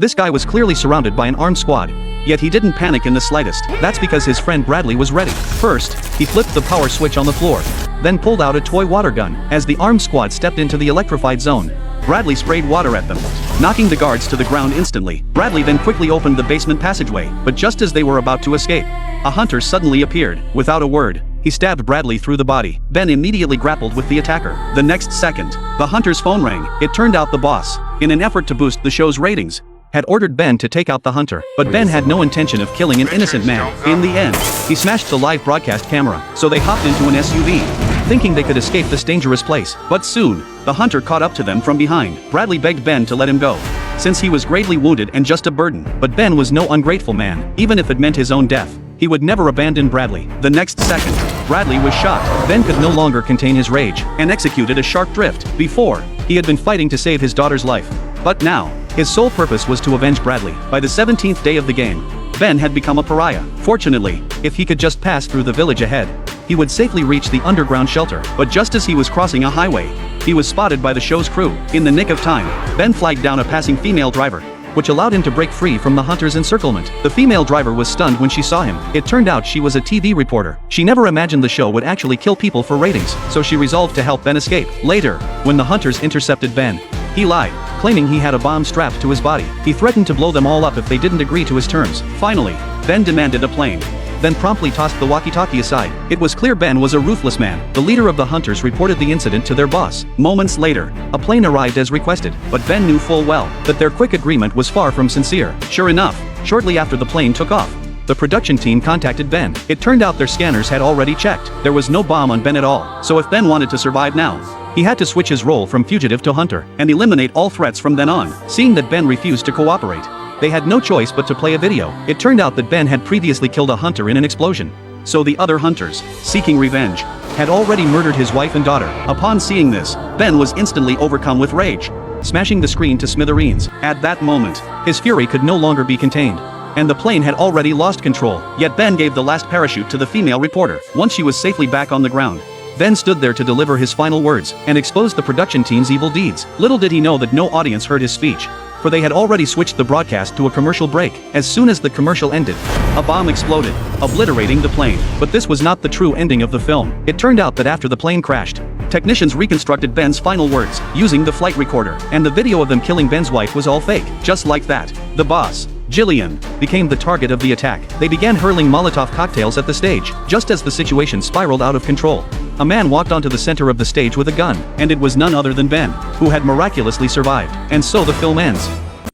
This guy was clearly surrounded by an armed squad. Yet he didn't panic in the slightest. That's because his friend Bradley was ready. First, he flipped the power switch on the floor. Then pulled out a toy water gun. As the armed squad stepped into the electrified zone, Bradley sprayed water at them, knocking the guards to the ground instantly. Bradley then quickly opened the basement passageway, but just as they were about to escape, a hunter suddenly appeared. Without a word, he stabbed Bradley through the body. Ben immediately grappled with the attacker. The next second, the hunter's phone rang. It turned out the boss, in an effort to boost the show's ratings, had ordered Ben to take out the hunter. But Ben had no intention of killing an innocent man. In the end, he smashed the live broadcast camera, so they hopped into an SUV, thinking they could escape this dangerous place. But soon, the hunter caught up to them from behind. Bradley begged Ben to let him go, since he was greatly wounded and just a burden. But Ben was no ungrateful man. Even if it meant his own death, he would never abandon Bradley. The next second, Bradley was shot. Ben could no longer contain his rage, and executed a sharp drift. Before, he had been fighting to save his daughter's life. But now, his sole purpose was to avenge Bradley. By the 17th day of the game, Ben had become a pariah. Fortunately, if he could just pass through the village ahead, he would safely reach the underground shelter. But just as he was crossing a highway, he was spotted by the show's crew. In the nick of time, Ben flagged down a passing female driver, which allowed him to break free from the hunter's encirclement. The female driver was stunned when she saw him. It turned out she was a TV reporter. She never imagined the show would actually kill people for ratings, so she resolved to help Ben escape. Later, when the hunters intercepted Ben, he lied, claiming he had a bomb strapped to his body. He threatened to blow them all up if they didn't agree to his terms. Finally, Ben demanded a plane, then promptly tossed the walkie-talkie aside. It was clear Ben was a ruthless man. The leader of the hunters reported the incident to their boss. Moments later, a plane arrived as requested, but Ben knew full well that their quick agreement was far from sincere. Sure enough, shortly after the plane took off, the production team contacted Ben. It turned out their scanners had already checked. There was no bomb on Ben at all. So if Ben wanted to survive now, he had to switch his role from fugitive to hunter, and eliminate all threats from then on. Seeing that Ben refused to cooperate, they had no choice but to play a video. It turned out that Ben had previously killed a hunter in an explosion. So the other hunters, seeking revenge, had already murdered his wife and daughter. Upon seeing this, Ben was instantly overcome with rage, smashing the screen to smithereens. At that moment, his fury could no longer be contained, and the plane had already lost control. Yet Ben gave the last parachute to the female reporter. Once she was safely back on the ground, Ben stood there to deliver his final words, and expose the production team's evil deeds. Little did he know that no audience heard his speech, for they had already switched the broadcast to a commercial break. As soon as the commercial ended, a bomb exploded, obliterating the plane. But this was not the true ending of the film. It turned out that after the plane crashed, technicians reconstructed Ben's final words, using the flight recorder, and the video of them killing Ben's wife was all fake. Just like that, the boss, Jillian, became the target of the attack. They began hurling Molotov cocktails at the stage. Just as the situation spiraled out of control, a man walked onto the center of the stage with a gun, and it was none other than Ben, who had miraculously survived. And so the film ends.